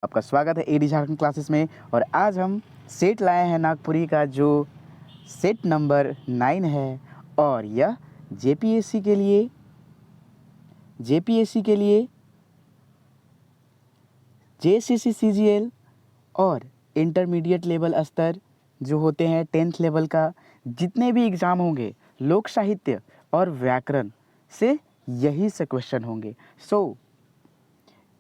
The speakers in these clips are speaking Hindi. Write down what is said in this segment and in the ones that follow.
आपका स्वागत है एडी झारखंड क्लासेस में। और आज हम सेट लाए हैं नागपुरी का जो सेट नंबर 9 है और यह जेपीएससी के लिए जेएसएससी सीजीएल और इंटरमीडिएट लेवल स्तर जो होते हैं 10th लेवल का जितने भी एग्ज़ाम होंगे लोक साहित्य और व्याकरण से यही से क्वेश्चन होंगे।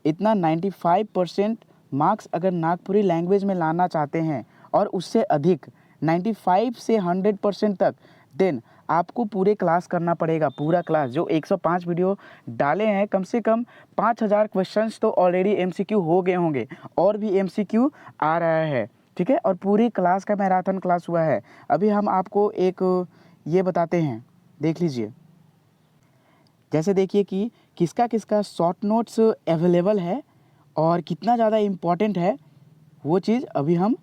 इतना 95% मार्क्स अगर नागपुरी लैंग्वेज में लाना चाहते हैं और उससे अधिक 95 से 100% तक, देन आपको पूरे क्लास करना पड़ेगा। पूरा क्लास जो 105 वीडियो डाले हैं, कम से कम 5000 क्वेश्चंस तो ऑलरेडी एमसीक्यू हो गए होंगे और भी एमसीक्यू आ रहा है, ठीक है। और पूरी क्लास का मैराथन क्लास हुआ है। अभी हम आपको एक ये बताते हैं, देख लीजिए। जैसे देखिए कि किसका किसका शॉर्ट नोट्स अवेलेबल है और कितना ज़्यादा इम्पॉर्टेंट है, वो चीज़ अभी हम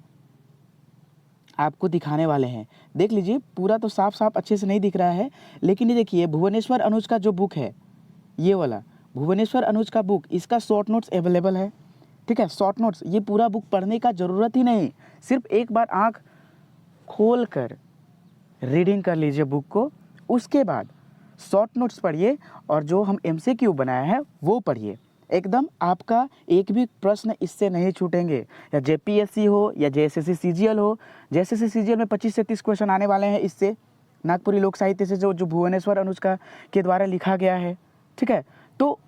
आपको दिखाने वाले हैं। देख लीजिए, पूरा तो साफ साफ अच्छे से नहीं दिख रहा है, लेकिन ये देखिए भुवनेश्वर अनुज का जो बुक है, ये वाला भुवनेश्वर अनुज का बुक, इसका शॉर्ट नोट्स अवेलेबल है, ठीक है। शॉर्ट नोट्स, ये पूरा बुक पढ़ने का ज़रूरत ही नहीं, सिर्फ एक बार आँख खोल कर रीडिंग कर लीजिए बुक को, उसके बाद शॉर्ट नोट्स पढ़िए और जो हम एमसीक्यू बनाया है वो पढ़िए। एकदम आपका एक भी प्रश्न इससे नहीं छूटेंगे, या जेपीएससी हो या जेएसएससी सीजीएल हो। जेएसएससी सीजीएल में 25 से 30 क्वेश्चन आने वाले हैं इससे, नागपुरी लोक साहित्य से, जो भुवनेश्वर अनुज का के द्वारा लिखा गया है, ठीक है। तो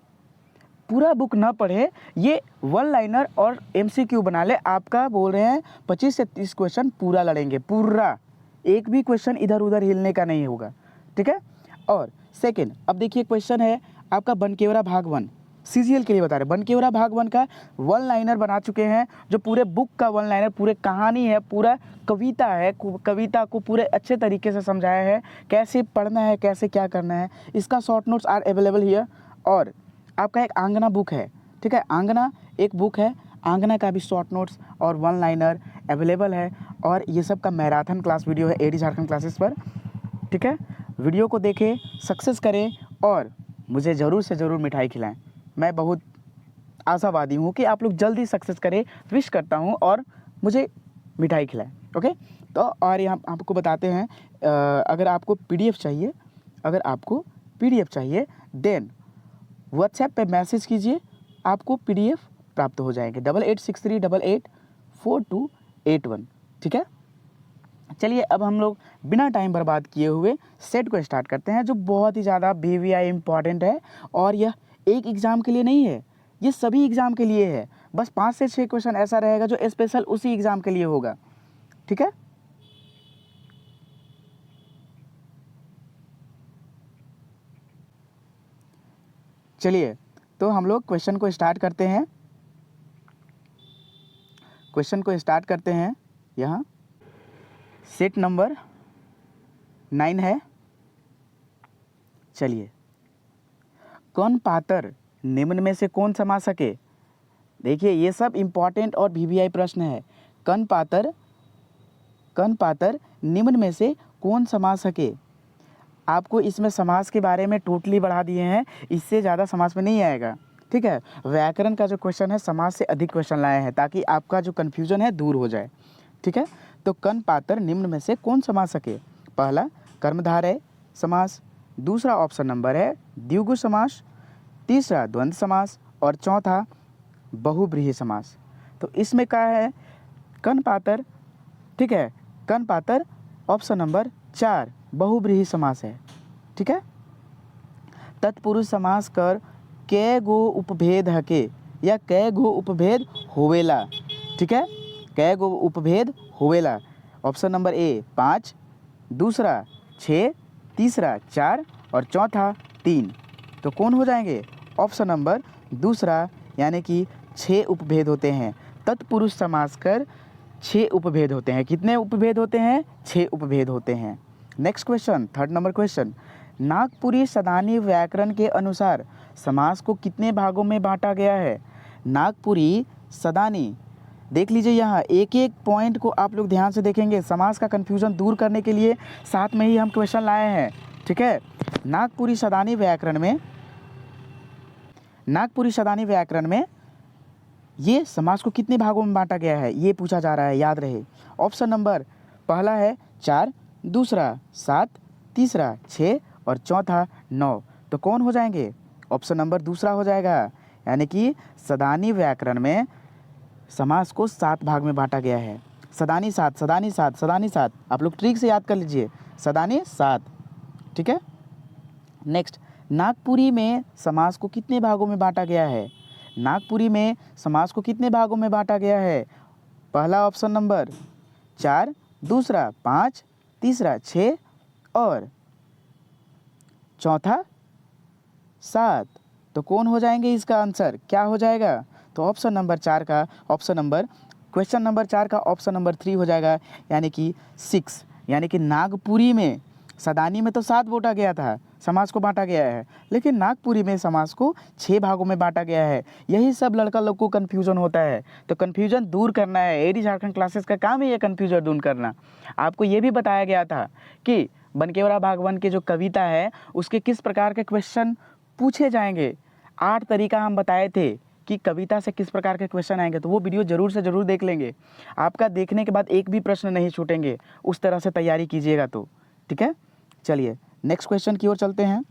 पूरा बुक ना पढ़े, ये वन लाइनर और एमसीक्यू बना ले। आपका बोल रहे हैं 25 से 30 क्वेश्चन पूरा लड़ेंगे, पूरा एक भी क्वेश्चन इधर उधर हिलने का नहीं होगा, ठीक है। और सेकंड, अब देखिए क्वेश्चन है आपका बनकेवरा भाग 1, सीजीएल के लिए बता रहे हैं। बनकेवरा भाग 1 का वन लाइनर बना चुके हैं, जो पूरे बुक का वन लाइनर, पूरे कहानी है, पूरा कविता है, कविता को पूरे अच्छे तरीके से समझाया है, कैसे पढ़ना है, कैसे क्या करना है। इसका short notes are available here. और आपका एक आंगना बुक है, ठीक है, आंगना एक बुक है, आंगना का भी शॉर्ट नोट्स और वन लाइनर अवेलेबल है। और ये सब का मैराथन क्लास वीडियो है एडी झारखंड क्लासेस पर, ठीक है। वीडियो को देखें, सक्सेस करें और मुझे ज़रूर से ज़रूर मिठाई खिलाएं। मैं बहुत आशावादी हूँ कि आप लोग जल्दी सक्सेस करें, विश करता हूँ, और मुझे मिठाई खिलाएं, ओके। तो और यहाँ आपको बताते हैं, अगर आपको पीडीएफ चाहिए देन व्हाट्सएप पे मैसेज कीजिए, आपको पीडीएफ प्राप्त हो जाएंगे 8863884281, ठीक है। चलिए अब हम लोग बिना टाइम बर्बाद किए हुए सेट को स्टार्ट करते हैं, जो बहुत ही ज़्यादा वीवीआई इम्पॉर्टेंट है। और यह एक एग्ज़ाम के लिए नहीं है, ये सभी एग्ज़ाम के लिए है। बस 5 से 6 क्वेश्चन ऐसा रहेगा जो स्पेशल उसी एग्ज़ाम के लिए होगा, ठीक है। चलिए तो हम लोग क्वेश्चन को स्टार्ट करते हैं। यहाँ सेट नंबर 9 है। चलिए, कौन पातर निम्न में से कौन समा सके। देखिए ये सब इम्पॉर्टेंट और वीवीआई प्रश्न है। कौन पातर निम्न में से कौन समा सके। आपको इसमें समास के बारे में टोटली बढ़ा दिए हैं, इससे ज़्यादा समास में नहीं आएगा, ठीक है। व्याकरण का जो क्वेश्चन है समास से अधिक क्वेश्चन लाए हैं, ताकि आपका जो कन्फ्यूजन है दूर हो जाए, ठीक है। तो कन पातर निम्न में से कौन समा सके। पहला कर्मधारय समास, दूसरा ऑप्शन नंबर है द्विगु समास, तीसरा द्वंद्व समास और चौथा बहुब्रीहि समास। तो इसमें क्या है, कन पातर, ठीक है, कन पातर ऑप्शन नंबर 4 बहुब्रीहि समास है, ठीक है। तत्पुरुष समास कर कै गो उपभेद हके या कै गो उपभेद होवेला, ठीक है, कै गो उपभेद होवेला। ऑप्शन नंबर ए 5, दूसरा 6, तीसरा 4 और चौथा 3। तो कौन हो जाएंगे, ऑप्शन नंबर दूसरा, यानी कि 6 उपभेद होते हैं। तत्पुरुष समास कर 6 उपभेद होते हैं। कितने उपभेद होते हैं, 6 उपभेद होते हैं। Next question, third number question, Nagpuri Sadani व्याकरण के अनुसार समास को कितने भागों में बांटा गया है। नागपुरी सदानी, देख लीजिए यहाँ एक एक पॉइंट को आप लोग ध्यान से देखेंगे, समास का कन्फ्यूजन दूर करने के लिए साथ में ही हम क्वेश्चन लाए हैं, ठीक है। नागपुरी सदानी व्याकरण में ये समास को कितने भागों में बांटा गया है ये पूछा जा रहा है, याद रहे। ऑप्शन नंबर पहला है 4, दूसरा 7, तीसरा 6 और चौथा 9। तो कौन हो जाएंगे? ऑप्शन नंबर दूसरा हो जाएगा। यानी कि सदानी व्याकरण में समास को 7 भाग में बांटा गया है। सदानी 7, सदानी 7, सदानी 7, आप लोग ट्रिक से याद कर लीजिए, सदानी 7। ठीक है। नेक्स्ट, नागपुरी में समास को कितने भागों में बांटा गया है? नागपुरी में समास को कितने भागों में बांटा गया है? पहला ऑप्शन नंबर 4, दूसरा 5, तीसरा 6 और चौथा 7। तो कौन हो जाएंगे इसका आंसर, क्या हो जाएगा? तो ऑप्शन नंबर 4 का क्वेश्चन नंबर 4 का ऑप्शन नंबर 3 हो जाएगा, यानी कि 6। यानी कि नागपुरी में, सदानी में तो 7 बांटा गया था, समास को बांटा गया है, लेकिन नागपुरी में समास को 6 भागों में बांटा गया है। यही सब लड़का लोग को कन्फ्यूजन होता है, तो कन्फ्यूजन दूर करना है। एडी झारखंड क्लासेस का काम है ये कन्फ्यूजन दूर करना। आपको ये भी बताया गया था कि बनकेवरा भागवन की जो कविता है उसके किस प्रकार के क्वेश्चन पूछे जाएंगे। 8 तरीका हम बताए थे कि कविता से किस प्रकार के क्वेश्चन आएंगे, तो वो वीडियो जरूर से ज़रूर देख लेंगे। आपका देखने के बाद एक भी प्रश्न नहीं छूटेंगे, उस तरह से तैयारी कीजिएगा तो। ठीक है, चलिए नेक्स्ट क्वेश्चन की ओर चलते हैं।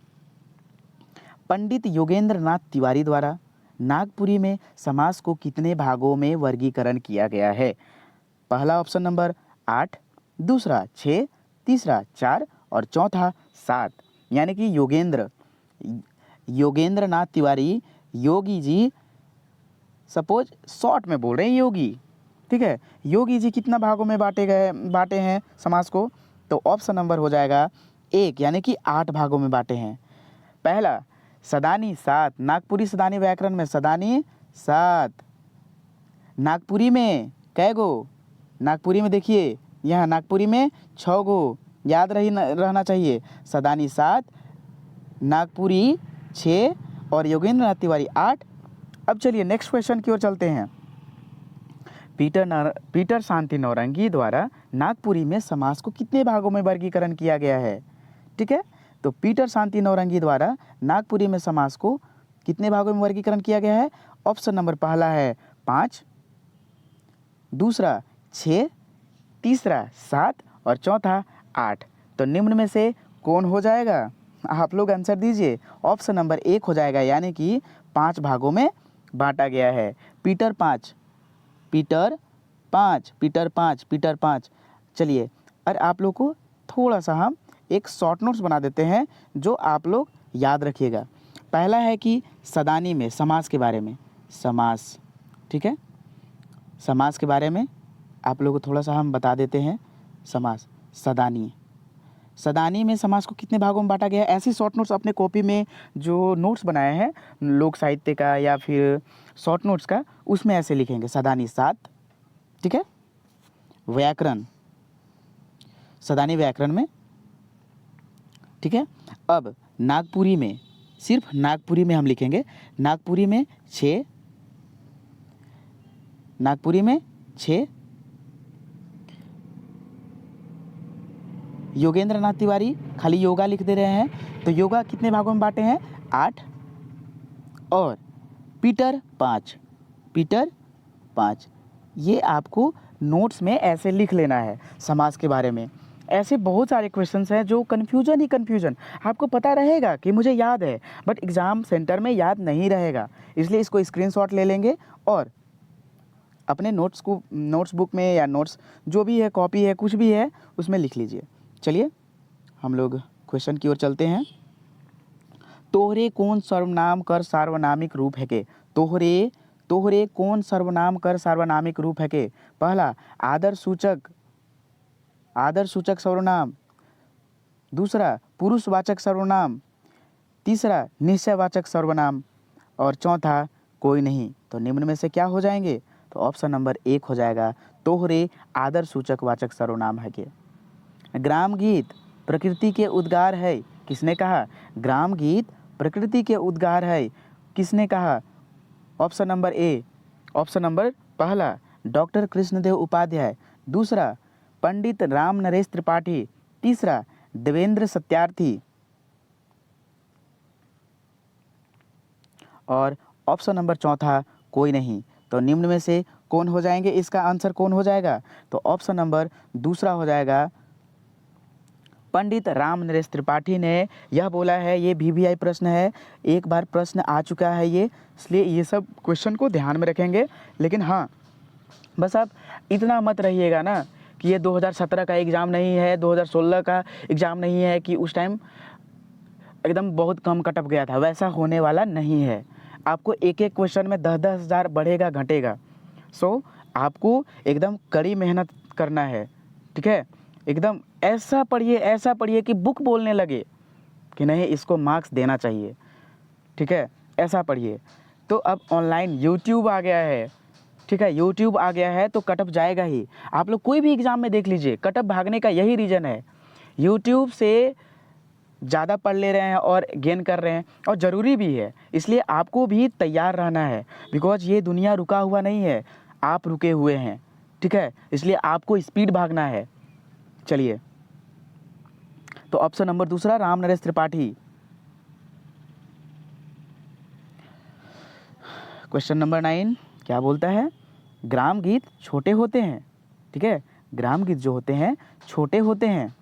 पंडित योगेंद्र नाथ तिवारी द्वारा नागपुरी में समास को कितने भागों में वर्गीकरण किया गया है? पहला ऑप्शन नंबर 8, दूसरा 6, तीसरा 4 और चौथा 7। यानी कि योगेंद्र नाथ तिवारी, योगी जी, सपोज शॉर्ट में बोल रहे हैं योगी, ठीक है, योगी जी कितना भागों में बांटे हैं समास को? तो ऑप्शन नंबर हो जाएगा 1, यानी कि 8 भागों में बांटे हैं। पहला सदानी 7, नागपुरी सदानी व्याकरण में सदानी 7। नागपुरी में कै गो? नागपुरी में देखिए यहाँ नागपुरी में 6 गो, याद रहना चाहिए। सदानी 7, नागपुरी 6 और योगेंद्र नाथ तिवारी 8। अब चलिए नेक्स्ट क्वेश्चन की ओर चलते हैं। पीटर शांति नौरंगी द्वारा नागपुरी में समास को कितने भागों में वर्गीकरण किया गया है? ठीक है, तो पीटर शांति नौरंगी द्वारा नागपुरी में समास को कितने भागों में वर्गीकरण किया गया है? ऑप्शन नंबर पहला है 5, दूसरा 6, तीसरा 7 और चौथा 8। तो निम्न में से कौन हो जाएगा? आप लोग आंसर दीजिए। ऑप्शन नंबर 1 हो जाएगा, यानी कि 5 भागों में बांटा गया है। पीटर 5। चलिए, और आप लोग को थोड़ा सा हम एक शॉर्ट नोट्स बना देते हैं जो आप लोग याद रखिएगा। पहला है कि सदानी में समास के बारे में, समास, ठीक है, समास के बारे में आप लोगों को थोड़ा सा हम बता देते हैं। समास, सदानी में समास को कितने भागों में बांटा गया है? ऐसी शॉर्ट नोट्स अपने कॉपी में जो नोट्स बनाए हैं लोक साहित्य का या फिर शॉर्ट नोट्स का, उसमें ऐसे लिखेंगे सदानी 7, ठीक है, व्याकरण, सदानी व्याकरण में, ठीक है। अब नागपुरी में, सिर्फ नागपुरी में हम लिखेंगे नागपुरी में 6, योगेंद्र नाथ तिवारी खाली योगा लिख दे रहे हैं, तो योगा कितने भागों में बांटे हैं? 8। और पीटर 5, ये आपको नोट्स में ऐसे लिख लेना है समास के बारे में। ऐसे बहुत सारे क्वेश्चंस हैं जो कन्फ्यूजन आपको पता रहेगा कि मुझे याद है, बट एग्ज़ाम सेंटर में याद नहीं रहेगा, इसलिए इसको स्क्रीनशॉट ले लेंगे और अपने नोट्स बुक में या नोट्स जो भी है, कॉपी है, कुछ भी है, उसमें लिख लीजिए। चलिए हम लोग क्वेश्चन की ओर चलते हैं। तोहरे कौन सर्वनाम कर सार्वनामिक रूप है के? तोहरे कौन सर्वनाम कर सार्वनामिक रूप है के? पहला आदर सूचक सर्वनाम, दूसरा पुरुषवाचक सर्वनाम, तीसरा निश्चयवाचक सर्वनाम और चौथा कोई नहीं। तो निम्न में से क्या हो जाएंगे? तो ऑप्शन नंबर 1 हो जाएगा, तोहरे आदर सूचक वाचक सर्वनाम है के। ग्राम गीत प्रकृति के उद्गार है, किसने कहा? ग्राम गीत प्रकृति के उद्गार है, किसने कहा? Option number A, option number पहला डॉक्टर कृष्णदेव उपाध्याय, दूसरा पंडित राम नरेश त्रिपाठी, तीसरा देवेंद्र सत्यार्थी और ऑप्शन नंबर चौथा कोई नहीं। तो निम्न में से कौन हो जाएंगे, इसका आंसर कौन हो जाएगा? तो ऑप्शन नंबर दूसरा हो जाएगा। पंडित राम नरेश त्रिपाठी ने यह बोला है। ये VVI प्रश्न है, एक बार प्रश्न आ चुका है ये, इसलिए ये सब क्वेश्चन को ध्यान में रखेंगे। लेकिन हाँ, बस आप इतना मत रहिएगा ना कि ये 2017 का एग्ज़ाम नहीं है, 2016 का एग्ज़ाम नहीं है कि उस टाइम एकदम बहुत कम कटअप गया था, वैसा होने वाला नहीं है। आपको एक एक क्वेश्चन में 10-10 हज़ार बढ़ेगा घटेगा। सो आपको एकदम कड़ी मेहनत करना है, ठीक है। एकदम ऐसा पढ़िए कि बुक बोलने लगे कि नहीं, इसको मार्क्स देना चाहिए, ठीक है, ऐसा पढ़िए। तो अब ऑनलाइन यूट्यूब आ गया है, ठीक है, यूट्यूब आ गया है तो कटअप जाएगा ही। आप लोग कोई भी एग्ज़ाम में देख लीजिए, कटअप भागने का यही रीज़न है। यूट्यूब से ज़्यादा पढ़ ले रहे हैं और गेन कर रहे हैं, और ज़रूरी भी है, इसलिए आपको भी तैयार रहना है। बिकॉज ये दुनिया रुका हुआ नहीं है, आप रुके हुए हैं, ठीक है, इसलिए आपको स्पीड भागना है। चलिए, तो ऑप्शन नंबर दूसरा राम नरेश त्रिपाठी। क्वेश्चन नंबर 9 क्या बोलता है? ग्राम गीत छोटे होते हैं, ठीक है, ग्राम गीत जो होते हैं छोटे होते हैं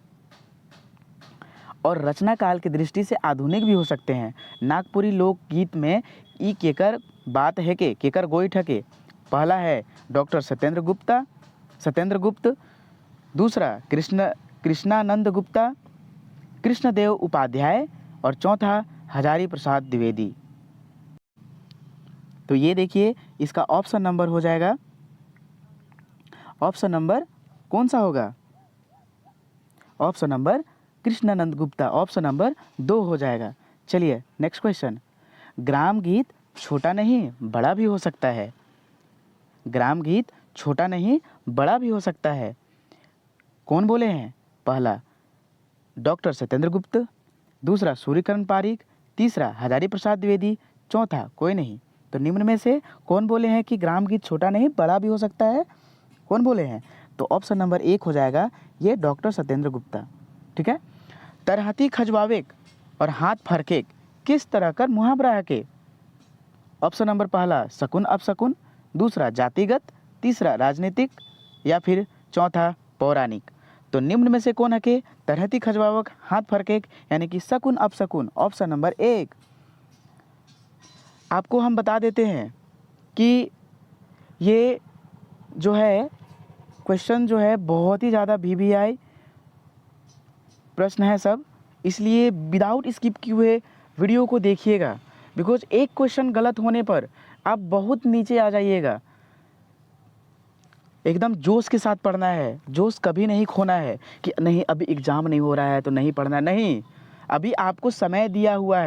और रचना काल की दृष्टि से आधुनिक भी हो सकते हैं। नागपुरी लोकगीत में ई केकर बात है के केकर गोई ठके। पहला है डॉक्टर सत्येंद्र गुप्त, दूसरा कृष्णानंद गुप्ता, कृष्णदेव उपाध्याय, और चौथा हजारी प्रसाद द्विवेदी। तो ये देखिए, इसका ऑप्शन नंबर हो जाएगा, ऑप्शन नंबर कौन सा होगा? Option number Krishnanand Gupta, option number 2 हो जाएगा। चलिए नेक्स्ट क्वेश्चन। ग्राम गीत छोटा नहीं बड़ा भी हो सकता है। ग्राम गीत छोटा नहीं बड़ा भी हो सकता है। कौन बोले हैं? पहला डॉक्टर सत्येंद्र गुप्त, दूसरा सूर्यकरण पारीक, तीसरा हजारी प्रसाद द्विवेदी, चौथा कोई नहीं। तो निम्न में से कौन बोले हैं कि ग्राम गीत छोटा नहीं बड़ा भी हो सकता है? कौन बोले हैं? तो ऑप्शन नंबर 1 हो जाएगा, ये डॉक्टर सत्येंद्र गुप्ता, ठीक है। तरहती खजवावेक और हाथ फरकेक किस तरह का मुहावरा है के? ऑप्शन नंबर पहला शकुन अपशकुन, दूसरा जातिगत, तीसरा राजनीतिक, या फिर चौथा पौराणिक। तो निम्न में से कौन है के तरहती खजवावक हाथ फरकेक यानी कि शकुन अपशकुन? Option number 1। आपको हम बता देते हैं कि ये जो है क्वेश्चन जो है बहुत ही ज़्यादा VVI प्रश्न है सब, इसलिए विदाउट स्किप किए हुए वीडियो को देखिएगा। बिकॉज एक क्वेश्चन गलत होने पर आप बहुत नीचे आ जाइएगा। एकदम जोश के साथ पढ़ना है, जोश कभी नहीं खोना है कि नहीं अभी एग्ज़ाम नहीं हो रहा है तो नहीं पढ़ना, नहीं। अभी आपको समय दिया हुआ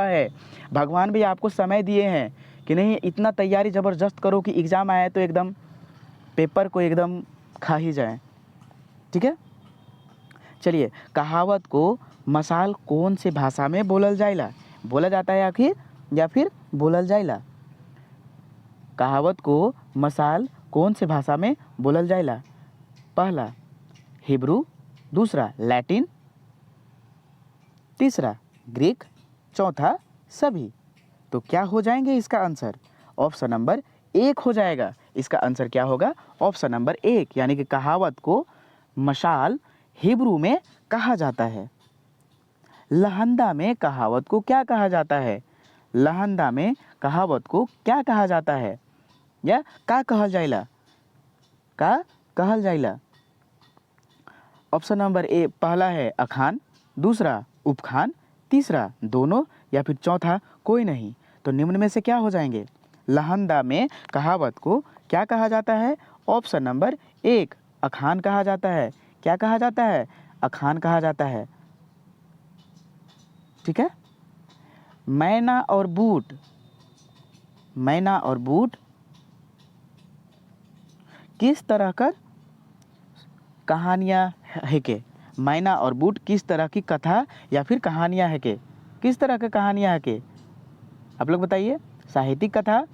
है, भगवान भी आपको समय दिए हैं कि नहीं इतना तैयारी ज़बरदस्त करो कि एग्ज़ाम आए तो एकदम पेपर को एकदम खा ही जाए, ठीक है। चलिए, कहावत को मसाल कौन से भाषा में बोलल जाता है आखिर, या फिर बोलल जाइला? कहावत को मसाल कौन से भाषा में बोलल जाइला? पहला हिब्रू, दूसरा लैटिन, तीसरा ग्रीक, चौथा सभी। तो क्या हो जाएंगे इसका आंसर? ऑप्शन नंबर 1 हो जाएगा। इसका आंसर क्या होगा? ऑप्शन नंबर 1, यानी कि कहावत को मशाल हिब्रू में कहा जाता है। लहंदा में कहावत को क्या कहा जाता है? लहंदा में कहावत को क्या कहा जाता है, या का कहल जाइला? ऑप्शन नंबर 1 पहला है अखान, दूसरा उपखान, तीसरा दोनों, या फिर चौथा कोई नहीं। तो निम्न में से क्या हो जाएंगे? लहंदा में कहावत को क्या कहा जाता है? ऑप्शन नंबर 1 अखान कहा जाता है। क्या कहा जाता है? अखान कहा जाता है, ठीक है। मैना और बूट किस तरह का कहानियाँ है के? मैना और बूट किस तरह की कथा या फिर कहानियाँ है के? किस तरह की कहानियाँ है के? आप लोग बताइए, साहित्यिक कथा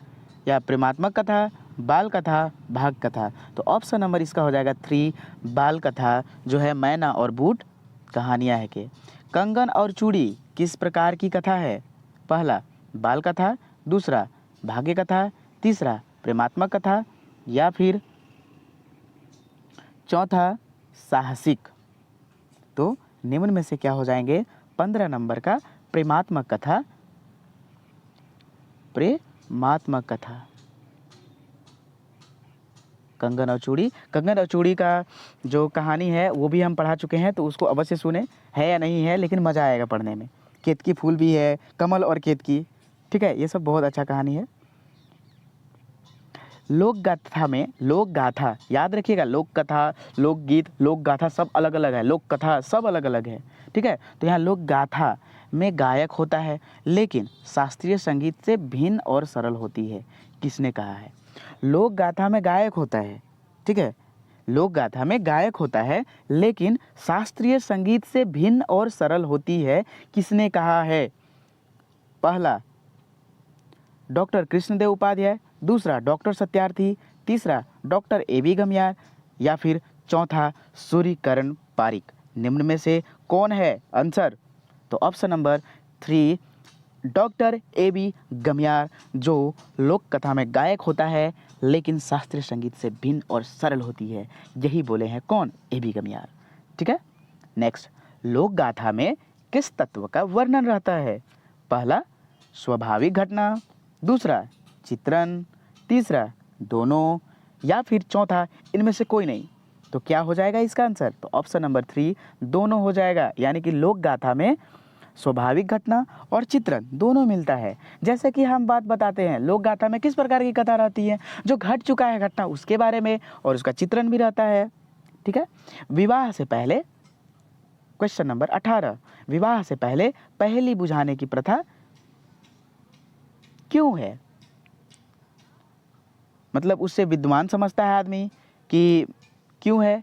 या प्रेमात्मक कथा, बाल कथा, भाग कथा? तो ऑप्शन नंबर इसका हो जाएगा 3 बाल कथा, जो है मैना और बूट कहानियाँ है के। कंगन और चूड़ी किस प्रकार की कथा है? पहला बाल कथा, दूसरा भाग्य कथा, तीसरा प्रेमात्मक कथा, या फिर चौथा साहसिक। तो निम्न में से क्या हो जाएंगे? 15 नंबर का प्रेमात्मक कथा, प्रेमात्मक कथा। कंगन और चूड़ी, कंगन और चूड़ी का जो कहानी है वो भी हम पढ़ा चुके हैं, तो उसको अवश्य सुने, है या नहीं है, लेकिन मज़ा आएगा पढ़ने में। केतकी फूल भी है, कमल और केतकी, ठीक है, ये सब बहुत अच्छा कहानी है। लोक गाथा में, लोक गाथा याद रखिएगा, लोक कथा, लोकगीत, लोक गाथा सब अलग अलग है, लोक कथा सब अलग अलग है, ठीक है। तो यहाँ लोक गाथा में गायक होता है, लेकिन शास्त्रीय संगीत से भिन्न और सरल होती है। किसने कहा है? लोक गाथा में गायक होता है, ठीक है, लोक गाथा में गायक होता है, लेकिन शास्त्रीय संगीत से भिन्न और सरल होती है। किसने कहा है? पहला डॉक्टर कृष्णदेव उपाध्याय, दूसरा डॉक्टर सत्यार्थी, तीसरा डॉक्टर ए.बी. गमियार, या फिर चौथा सूर्यकरण पारिक। निम्न में से कौन है आंसर? तो ऑप्शन नंबर 3 डॉक्टर ए.बी. गमियार, जो लोक कथा में गायक होता है लेकिन शास्त्रीय संगीत से भिन्न और सरल होती है, यही बोले हैं कौन? ए.बी. गमियार, ठीक है। नेक्स्ट, लोक गाथा में किस तत्व का वर्णन रहता है? पहला स्वाभाविक घटना, दूसरा चित्रण, तीसरा दोनों, या फिर चौथा इनमें से कोई नहीं। तो क्या हो जाएगा इसका आंसर? तो ऑप्शन नंबर 3 दोनों हो जाएगा, यानी कि लोक गाथा में स्वाभाविक घटना और चित्रण दोनों मिलता है। जैसे कि हम बात बताते हैं, लोक गाथा में किस प्रकार की कथा रहती है? जो घट चुका है घटना उसके बारे में, और उसका चित्रण भी रहता है, ठीक है। विवाह से पहले, क्वेश्चन नंबर 18, विवाह से पहले पहेली बुझाने की प्रथा क्यों है? मतलब उससे विद्वान समझता है आदमी कि क्यों है?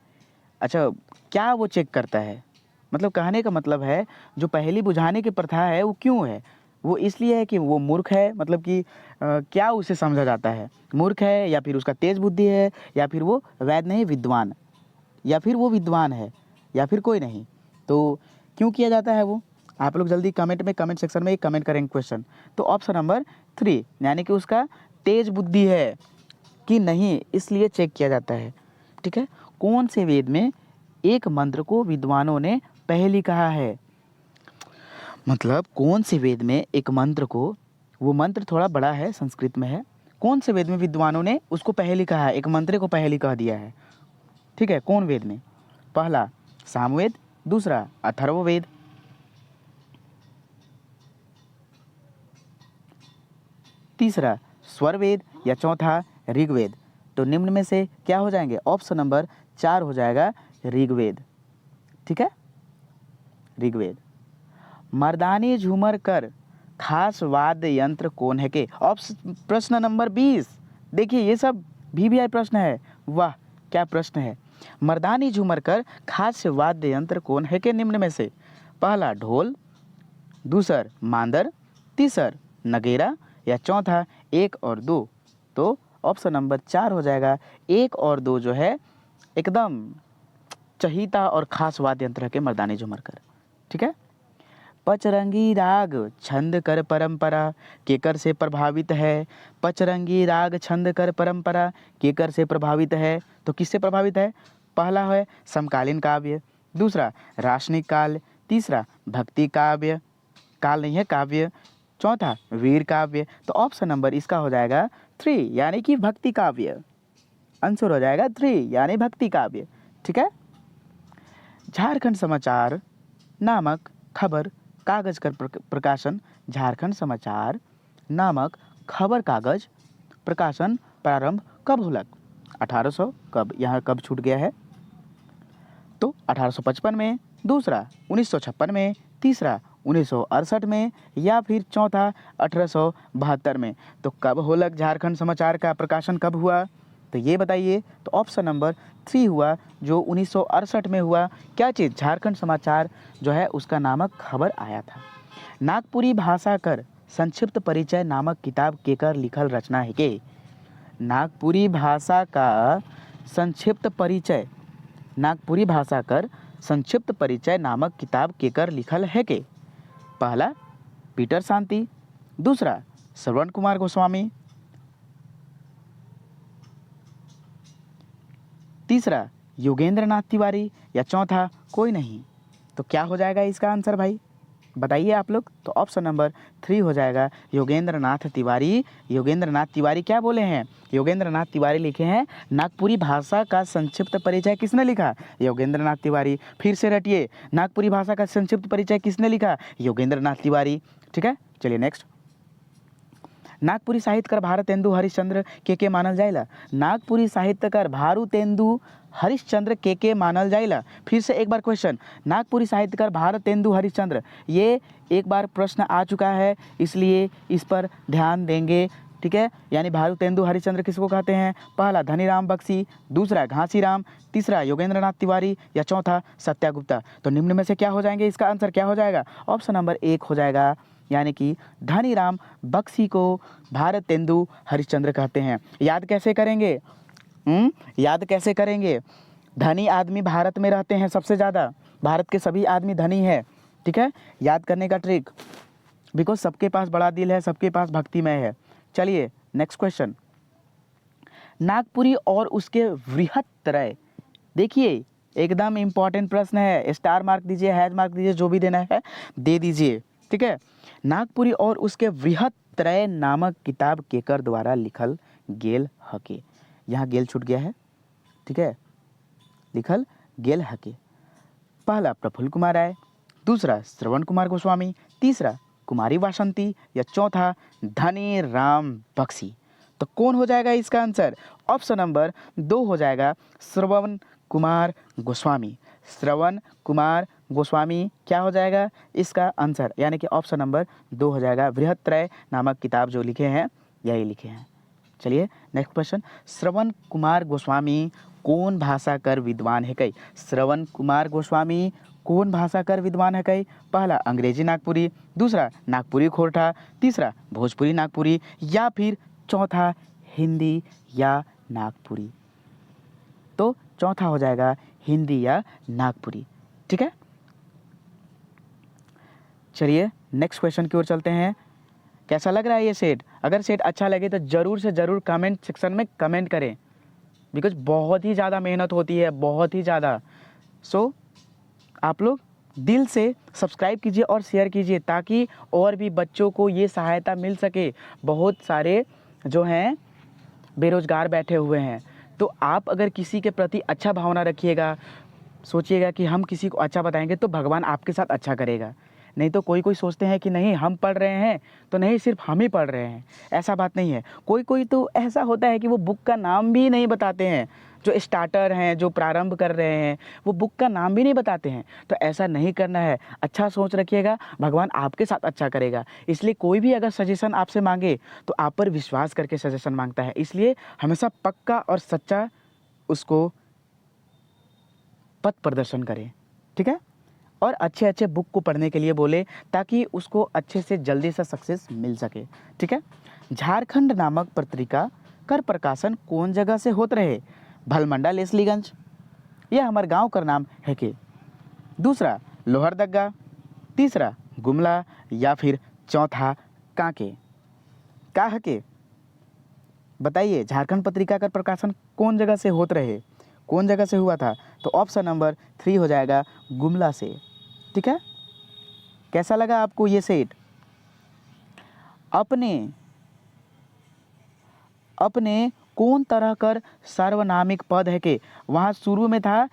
अच्छा, क्या वो चेक करता है? मतलब कहने का मतलब है जो पहेली बुझाने की प्रथा है वो क्यों है? वो इसलिए है कि वो मूर्ख है, मतलब कि क्या उसे समझा जाता है? मूर्ख है, या फिर उसका तेज बुद्धि है, या फिर वो वैध नहीं विद्वान, या फिर वो विद्वान है, या फिर कोई नहीं। तो क्यों किया जाता है वो? आप लोग जल्दी कमेंट सेक्शन में कमेंट करेंगे क्वेश्चन। तो ऑप्शन नंबर 3 यानी कि उसका तेज बुद्धि है कि नहीं, इसलिए चेक किया जाता है, ठीक है। कौन से वेद में एक मंत्र को विद्वानों ने पहेली कहा है? मतलब कौन से वेद में एक मंत्र को, वो मंत्र थोड़ा बड़ा है, संस्कृत में है, कौन से वेद में विद्वानों ने उसको पहेली कहा है, एक मंत्र को पहेली कह दिया है, ठीक है। कौन वेद में? पहला सामवेद, दूसरा अथर्ववेद, तीसरा स्वरवेद, या चौथा ऋग्वेद। तो निम्न में से क्या हो जाएंगे? ऑप्शन नंबर 4 हो जाएगा ऋग्वेद, ठीक है, ऋग्वेद। मर्दानी झूमर कर खास वाद्य यंत्र कौन है के? ऑप्शन प्रश्न नंबर 20, देखिए ये सब VVI प्रश्न है, वाह क्या प्रश्न है। मर्दानी झूमर कर खास वाद्य यंत्र कौन है के? निम्न में से पहला ढोल, दूसर मांदर, तीसर नगेरा, या चौथा 1 और 2। तो ऑप्शन नंबर 4 हो जाएगा 1 और 2 जो है एकदम चहीता और खास वाद्य यंत्र है के मर्दानी झूमर कर, ठीक है। पचरंगी राग छंद कर परंपरा केकर से प्रभावित है? पचरंगी राग छंद कर परंपरा केकर से प्रभावित है? तो किससे प्रभावित है? पहला है समकालीन काव्य, दूसरा राशनिक काल, तीसरा भक्ति काव्य, काल नहीं है काव्य, चौथा वीर काव्य। तो ऑप्शन नंबर इसका हो जाएगा 3 यानी कि भक्ति काव्य, आंसर हो जाएगा 3 यानी भक्ति काव्य, ठीक है। झारखंड समाचार नामक खबर कागज का प्रकाशन, झारखंड समाचार नामक खबर कागज प्रकाशन प्रारंभ कब हुआ? 1800 कब, यहाँ कब छूट गया है? तो 1855 में, दूसरा 1956 में, तीसरा 1968 में, या फिर चौथा 1872 में। तो कब होलक झारखंड समाचार का प्रकाशन कब हुआ? तो ये बताइए। तो ऑप्शन नंबर 3 हुआ जो 1968 में हुआ। क्या चीज़? झारखंड समाचार जो है उसका नामक खबर आया था। नागपुरी भाषा कर संक्षिप्त परिचय नामक किताब केकर लिखल रचना है के? नागपुरी भाषा का संक्षिप्त परिचय, नागपुरी भाषा कर संक्षिप्त परिचय नामक किताब केकर लिखल है के? पहला पीटर शांति, दूसरा श्रवण कुमार गोस्वामी, तीसरा योगेंद्र नाथ तिवारी, या चौथा कोई नहीं। तो क्या हो जाएगा इसका आंसर भाई, बताइए आप लोग। तो ऑप्शन नंबर 3 हो जाएगा योगेंद्र नाथ तिवारी। योगेंद्र नाथ तिवारी क्या बोले हैं, योगेंद्र नाथ तिवारी लिखे हैं नागपुरी भाषा का संक्षिप्त परिचय किसने लिखा, योगेंद्र नाथ तिवारी। फिर से रटिए, नागपुरी भाषा का संक्षिप्त परिचय किसने लिखा, योगेंद्र नाथ तिवारी। ठीक है, चलिए नेक्स्ट। नागपुरी साहित्यकार भारतेंदु हरिश्चंद्र के मानल जाएला। नागपुरी साहित्यकार भारतेंदु हरिश्चंद्र के मानल जाएला। फिर से एक बार क्वेश्चन, नागपुरी साहित्यकार भारतेंदु हरिश्चंद्र, ये एक बार प्रश्न आ चुका है, इसलिए इस पर ध्यान देंगे। ठीक है, यानी भारतेंदु हरिश्चंद्र किसको कहते हैं, पहला धनीराम बख्शी, दूसरा घासीराम, तीसरा योगेंद्र नाथ तिवारी, या चौथा सत्यागुप्ता। तो निम्न में से क्या हो जाएंगे, इसका आंसर क्या हो जाएगा, ऑप्शन नंबर 1 हो जाएगा, यानी कि धनीराम बख्शी को भारतेंदु हरिश्चंद्र कहते हैं। याद कैसे करेंगे, याद कैसे करेंगे, धनी आदमी भारत में रहते हैं सबसे ज़्यादा, भारत के सभी आदमी धनी है। ठीक है, याद करने का ट्रिक, बिकॉज सबके पास बड़ा दिल है, सबके पास भक्तिमय है। चलिए नेक्स्ट क्वेश्चन, नागपुरी और उसके वृहत त्रय, देखिए एकदम इम्पॉर्टेंट प्रश्न है, स्टार मार्क दीजिए, हैज मार्क दीजिए, जो भी देना है दे दीजिए। ठीक है, नागपुरी और उसके वृहत त्रय नामक किताब केकर द्वारा लिखल गेल हके। यहाँ गेल छूट गया है, ठीक है, लिखल गेल हके। पहला प्रफुल्ल कुमार राय, दूसरा श्रवण कुमार गोस्वामी, तीसरा कुमारी वासंती, या चौथा धनी राम बख्शी। तो कौन हो जाएगा इसका आंसर, ऑप्शन नंबर 2 हो जाएगा श्रवण कुमार गोस्वामी। श्रवण कुमार गोस्वामी क्या हो जाएगा इसका आंसर, यानी कि ऑप्शन नंबर 2 हो जाएगा। बृहत्त्रय नामक किताब जो लिखे हैं यही लिखे हैं। चलिए नेक्स्ट क्वेश्चन, श्रवण कुमार गोस्वामी कौन भाषा कर विद्वान है कई। श्रवण कुमार गोस्वामी कौन भाषा कर विद्वान है कई, पहला अंग्रेजी नागपुरी, दूसरा नागपुरी खोरठा, तीसरा भोजपुरी नागपुरी, या फिर चौथा हिंदी या नागपुरी। तो चौथा हो जाएगा हिंदी या नागपुरी। ठीक है, चलिए नेक्स्ट क्वेश्चन की ओर चलते हैं। कैसा लग रहा है ये सेट, अगर सेट अच्छा लगे तो ज़रूर से ज़रूर कमेंट सेक्शन में कमेंट करें, बिकॉज बहुत ही ज़्यादा मेहनत होती है, बहुत ही ज़्यादा। सो आप लोग दिल से सब्सक्राइब कीजिए और शेयर कीजिए, ताकि और भी बच्चों को ये सहायता मिल सके। बहुत सारे जो हैं बेरोज़गार बैठे हुए हैं, तो आप अगर किसी के प्रति अच्छा भावना रखिएगा, सोचिएगा कि हम किसी को अच्छा बताएंगे तो भगवान आपके साथ अच्छा करेगा। नहीं तो कोई सोचते हैं कि नहीं हम पढ़ रहे हैं तो नहीं सिर्फ हम ही पढ़ रहे हैं, ऐसा बात नहीं है। कोई तो ऐसा होता है कि वो बुक का नाम भी नहीं बताते हैं, जो स्टार्टर हैं, जो प्रारंभ कर रहे हैं, वो बुक का नाम भी नहीं बताते हैं। तो ऐसा नहीं करना है, अच्छा सोच रखिएगा, भगवान आपके साथ अच्छा करेगा। इसलिए कोई भी अगर सजेशन आपसे मांगे तो आप पर विश्वास करके सजेशन मांगता है, इसलिए हमेशा पक्का और सच्चा उसको पथ प्रदर्शन करें। ठीक है, और अच्छे अच्छे बुक को पढ़ने के लिए बोले, ताकि उसको अच्छे से जल्दी से सक्सेस मिल सके। ठीक है, झारखंड नामक पत्रिका कर प्रकाशन कौन जगह से होते रहे, भलमंडा लेसलीगंज, यह हमारे गांव का नाम है के, दूसरा लोहरदगा, तीसरा गुमला, या फिर चौथा कांके। का है के बताइए, झारखंड पत्रिका का प्रकाशन कौन जगह से होते रहे, कौन जगह से हुआ था। तो ऑप्शन नंबर 3 हो जाएगा गुमला से। ठीक है, कैसा लगा आपको ये सेट। अपने कौन तरह कर सर्वनामिक पद है के, वहाँ शुरू में था,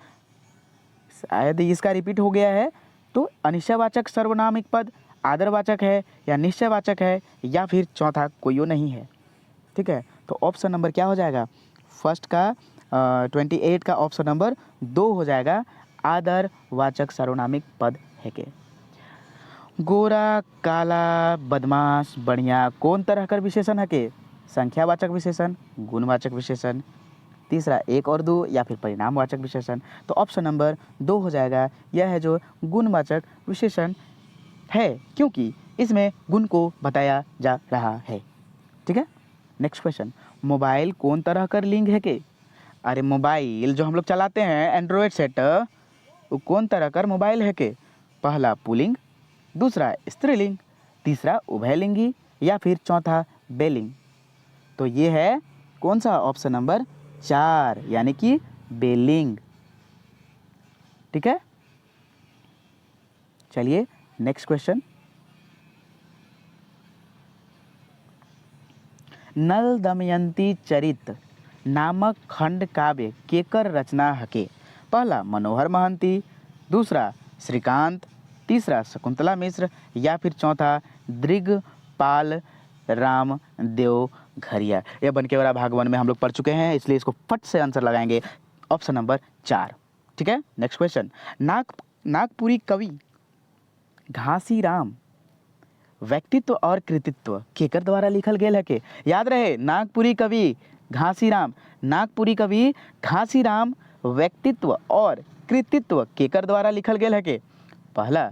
शायद इसका रिपीट हो गया है, तो अनिश्चयवाचक सर्वनामिक पद आदरवाचक है या निश्चयवाचक है, या फिर चौथा कोई नहीं है। ठीक है, तो ऑप्शन नंबर क्या हो जाएगा, फर्स्ट का 28 का ऑप्शन नंबर 2 हो जाएगा, आदरवाचक सर्वनामिक पद है के। गोरा, काला, बदमाश, बढ़िया कौन तरह कर विशेषण है के, संख्यावाचक विशेषण, गुणवाचक विशेषण, तीसरा 1 और 2, या फिर परिणामवाचक विशेषण। तो ऑप्शन नंबर 2 हो जाएगा, यह है जो गुणवाचक विशेषण है, क्योंकि इसमें गुण को बताया जा रहा है। ठीक है, नेक्स्ट क्वेश्चन, मोबाइल कौन तरह कर लिंग है के। अरे मोबाइल जो हम लोग चलाते हैं एंड्रॉयड सेट, वो कौन तरह कर मोबाइल है के, पहला पुल्लिंग, दूसरा स्त्रीलिंग, तीसरा उभयलिंगी, या फिर चौथा बेलिंग। तो ये है कौन सा, ऑप्शन नंबर 4, यानी कि बेलिंग। ठीक है, चलिए नेक्स्ट क्वेश्चन। नल दमयंती चरित नामक खंड काव्य केकर रचना हके? पहला मनोहर महंती, दूसरा श्रीकांत, तीसरा शकुंतला मिश्र या फिर चौथा दृगपाल राम देव घरिया। यह बनकेवरा भाग 1 में हम लोग पढ़ चुके हैं, इसलिए इसको फट से आंसर लगाएंगे ऑप्शन नंबर 4। ठीक है, नेक्स्ट क्वेश्चन। नागपुरी कवि घासीराम व्यक्तित्व और कृतित्व केकर द्वारा लिखल गेल है के? याद रहे, नागपुरी कवि घासीराम, नागपुरी कवि घासीराम व्यक्तित्व और कृतित्व केकर द्वारा लिखल गेल है के? पहला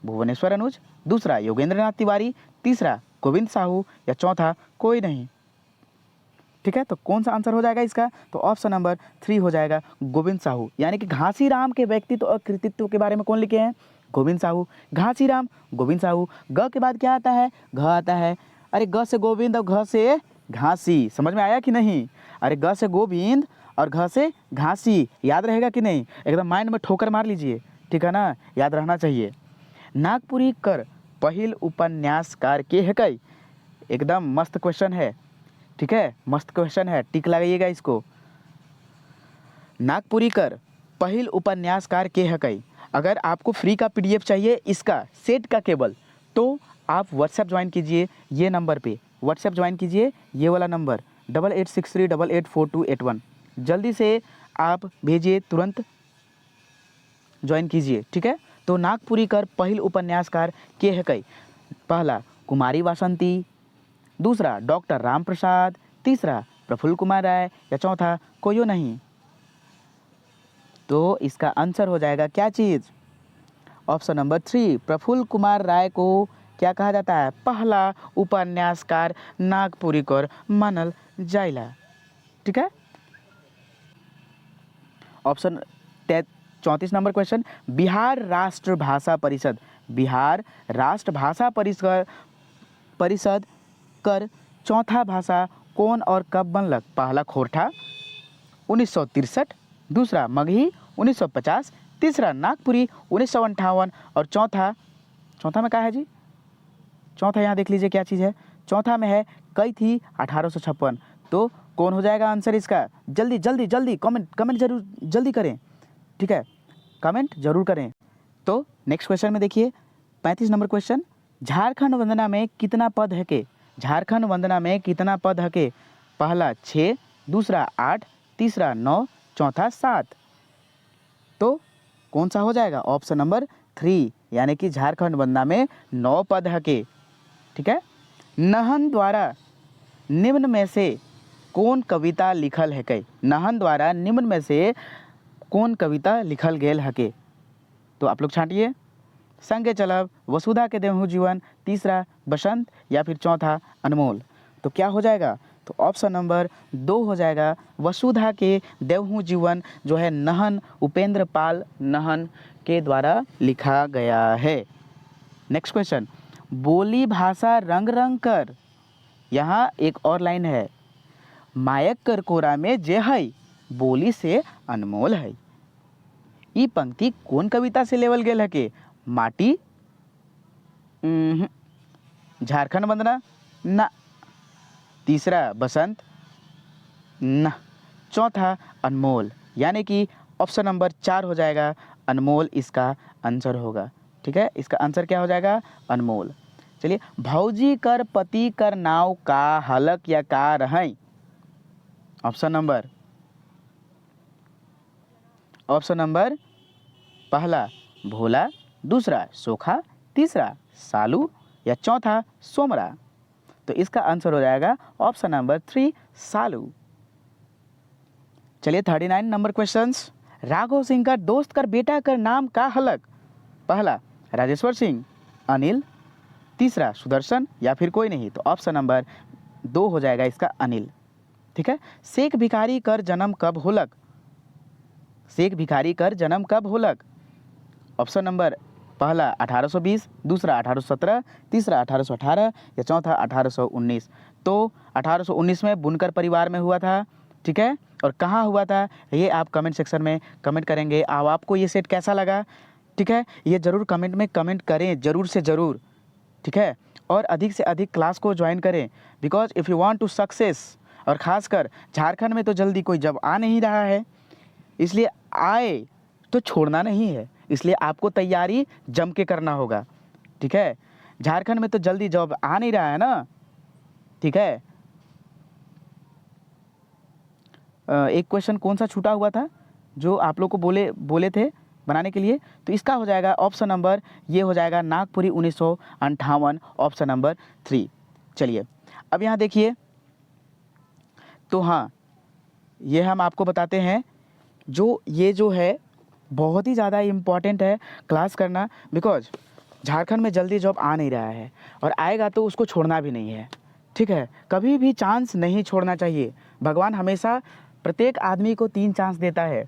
भुवनेश्वर अनुज, दूसरा योगेंद्रनाथ तिवारी, तीसरा गोविंद साहू या चौथा कोई नहीं। ठीक है, तो कौन सा आंसर हो जाएगा इसका? तो ऑप्शन नंबर 3 हो जाएगा गोविंद साहू। यानी कि घासीराम के व्यक्तित्व और कृतित्व के बारे में कौन लिखे हैं? गोविंद साहू। घासीराम, गोविंद साहू। ग के बाद क्या आता है? घ आता है। अरे ग से गोविंद और घ से घासी, समझ में आया कि नहीं? अरे ग से गोविंद और घ से घासी, याद रहेगा कि नहीं? एकदम माइंड में ठोकर मार लीजिए, ठीक है ना, याद रहना चाहिए। नागपुरी कर पहिल उपन्यासकार के है कई? एकदम मस्त क्वेश्चन है, ठीक है, मस्त क्वेश्चन है, टिक लगाइएगा इसको। नागपुरी कर पहिल उपन्यासकार के है कई? अगर आपको फ्री का PDF चाहिए इसका सेट का केवल, तो आप व्हाट्सएप ज्वाइन कीजिए, ये नंबर पे व्हाट्सएप ज्वाइन कीजिए, ये वाला नंबर 8863884281, जल्दी से आप भेजिए, तुरंत ज्वाइन कीजिए। ठीक है, तो नागपुरी कर पहिल उपन्यासकार के है कई? पहला कुमारी वासंती, दूसरा डॉक्टर राम प्रसाद, तीसरा प्रफुल्ल कुमार राय या चौथा कोई नहीं। तो इसका आंसर हो जाएगा क्या चीज़? ऑप्शन नंबर 3, प्रफुल्ल कुमार राय को क्या कहा जाता है? पहला उपन्यासकार नागपुरी कर मानल जाइला। ठीक है, ऑप्शन 34 नंबर क्वेश्चन। बिहार राष्ट्र भाषा परिषद, बिहार राष्ट्र भाषा परिषद कर चौथा भाषा कौन और कब बनलक? पहला खोरठा 1963, दूसरा मगही 1950, तीसरा नागपुरी 1958 और चौथा में क्या है जी? चौथा यहाँ देख लीजिए क्या चीज़ है, चौथा में है कैथी 1856। तो कौन हो जाएगा आंसर इसका? जल्दी जल्दी जल्दी कमेंट जरूर जल्दी करें, ठीक है, कमेंट जरूर करें। तो नेक्स्ट क्वेश्चन में देखिए 35 नंबर क्वेश्चन। झारखंड वंदना में कितना पद है के? झारखंड वंदना में कितना पद है के? पहला 6, दूसरा 8, तीसरा 9, चौथा 7। तो कौन सा हो जाएगा? ऑप्शन नंबर 3, यानी कि झारखंड वंदना में 9 पद है के। ठीक है, नहन द्वारा निम्न में से कौन कविता लिखल है के? नहन द्वारा निम्न में से कौन कविता लिखल गेल है के? तो आप लोग छांटिए। संगे चलब, वसुधा के देहु जीवन, तीसरा बसंत या फिर चौथा अनमोल। तो क्या हो जाएगा? तो ऑप्शन नंबर 2 हो जाएगा वसुधा के देहु जीवन, जो है नहन उपेंद्र पाल नहन के द्वारा लिखा गया है। Next question. बोली भाषा रंग रंग कर, यहाँ एक और लाइन है, मायक कर कोरा में जे है बोली से अनमोल है। ई पंक्ति कौन कविता से लेवल गेल है के? माटी, झारखंड वंदना ना, तीसरा बसंत ना, चौथा अनमोल, यानी कि ऑप्शन नंबर 4 हो जाएगा अनमोल इसका आंसर होगा। ठीक है, इसका आंसर क्या हो जाएगा? अनमोल। चलिए, भौजी कर पति कर नाव का हलक या का रहें? ऑप्शन नंबर पहला भोला, दूसरा सोखा, तीसरा सालू या चौथा सोमरा। तो इसका आंसर हो जाएगा ऑप्शन नंबर 3 सालू। चलिए 39 नंबर क्वेश्चंस। राघव सिंह का दोस्त कर बेटा कर नाम का हलक? पहला राजेश्वर सिंह, अनिल, तीसरा सुदर्शन या फिर कोई नहीं। तो ऑप्शन नंबर 2 हो जाएगा इसका अनिल। ठीक है, शेख भिखारी कर जन्म कब होलक? शेख भिखारी कर जन्म कब होलक? ऑप्शन नंबर पहला 1820, दूसरा 1817, तीसरा 1818 या चौथा 1819। तो 1819 में बुनकर परिवार में हुआ था। ठीक है, और कहाँ हुआ था ये आप कमेंट सेक्शन में कमेंट करेंगे। अब आपको ये सेट कैसा लगा, ठीक है, ये ज़रूर कमेंट में कमेंट करें, ज़रूर से ज़रूर, ठीक है। और अधिक से अधिक क्लास को ज्वाइन करें, because if you want to success. और ख़ासकर झारखंड में तो जल्दी कोई जब आ नहीं रहा है, इसलिए आए तो छोड़ना नहीं है, इसलिए आपको तैयारी जम के करना होगा, ठीक है। झारखंड में तो जल्दी जॉब आ नहीं रहा है ना, ठीक है। एक क्वेश्चन कौन सा छूटा हुआ था जो आप लोग को बोले थे बनाने के लिए, तो इसका हो जाएगा ऑप्शन नंबर, ये हो जाएगा नागपुरी 1958, ऑप्शन नंबर 3। चलिए अब यहाँ देखिए, तो हाँ ये हम आपको बताते हैं, ये जो है बहुत ही ज़्यादा इम्पॉर्टेंट है क्लास करना, बिकॉज झारखंड में जल्दी जॉब आ नहीं रहा है, और आएगा तो उसको छोड़ना भी नहीं है, ठीक है। कभी भी चांस नहीं छोड़ना चाहिए। भगवान हमेशा प्रत्येक आदमी को 3 चांस देता है।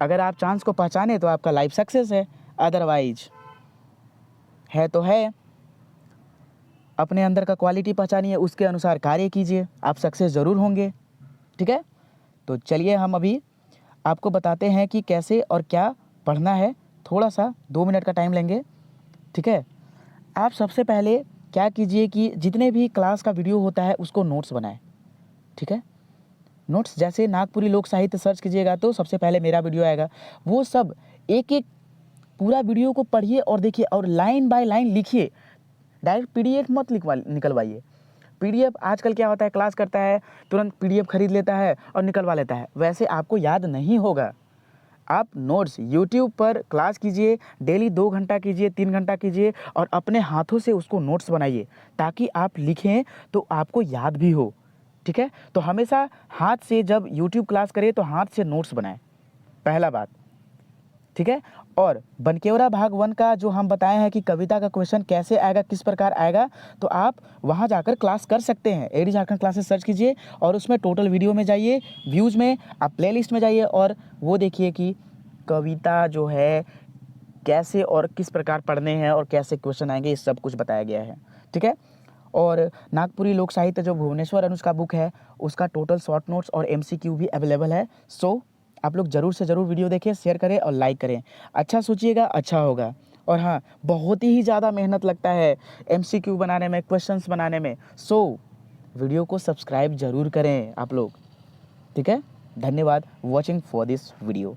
अगर आप चांस को पहचाने तो आपका लाइफ सक्सेस है, अदरवाइज है तो है। अपने अंदर का क्वालिटी पहचानिए, उसके अनुसार कार्य कीजिए, आप सक्सेस ज़रूर होंगे, ठीक है। तो चलिए हम अभी आपको बताते हैं कि कैसे और क्या पढ़ना है। थोड़ा सा 2 मिनट का टाइम लेंगे, ठीक है। आप सबसे पहले क्या कीजिए कि जितने भी क्लास का वीडियो होता है उसको नोट्स बनाएं, ठीक है। नोट्स जैसे नागपुरी लोक साहित्य सर्च कीजिएगा तो सबसे पहले मेरा वीडियो आएगा, वो सब एक एक पूरा वीडियो को पढ़िए और देखिए, और लाइन बाय लाइन लिखिए। डायरेक्ट पीडीएफ मत निकलवाइए। पीडीएफ आजकल क्या होता है, क्लास करता है तुरंत पीडीएफ खरीद लेता है और निकलवा लेता है, वैसे आपको याद नहीं होगा। आप नोट्स यूट्यूब पर क्लास कीजिए, डेली 2 घंटा कीजिए, 3 घंटा कीजिए, और अपने हाथों से उसको नोट्स बनाइए, ताकि आप लिखें तो आपको याद भी हो, ठीक है। तो हमेशा हाथ से जब यूट्यूब क्लास करें तो हाथ से नोट्स बनाएं, पहला बात, ठीक है। और बनकेवरा भाग 1 का जो हम बताए हैं कि कविता का क्वेश्चन कैसे आएगा, किस प्रकार आएगा, तो आप वहां जाकर क्लास कर सकते हैं। एडी झारखंड क्लासेस सर्च कीजिए और उसमें टोटल वीडियो में जाइए, व्यूज़ में आप प्लेलिस्ट में जाइए और वो देखिए कि कविता जो है कैसे और किस प्रकार पढ़ने हैं और कैसे क्वेश्चन आएंगे, ये सब कुछ बताया गया है, ठीक है। और नागपुरी लोक साहित्य जो भुवनेश्वर अनुज का बुक है, उसका टोटल शॉर्ट नोट्स और एमसीक्यू भी अवेलेबल है। सो आप लोग ज़रूर से ज़रूर वीडियो देखें, शेयर करें और लाइक करें। अच्छा सोचिएगा, अच्छा होगा। और हाँ, बहुत ही ज़्यादा मेहनत लगता है एमसीक्यू बनाने में, क्वेश्चंस बनाने में। सो वीडियो को सब्सक्राइब ज़रूर करें आप लोग, ठीक है। धन्यवाद वॉचिंग फॉर दिस वीडियो।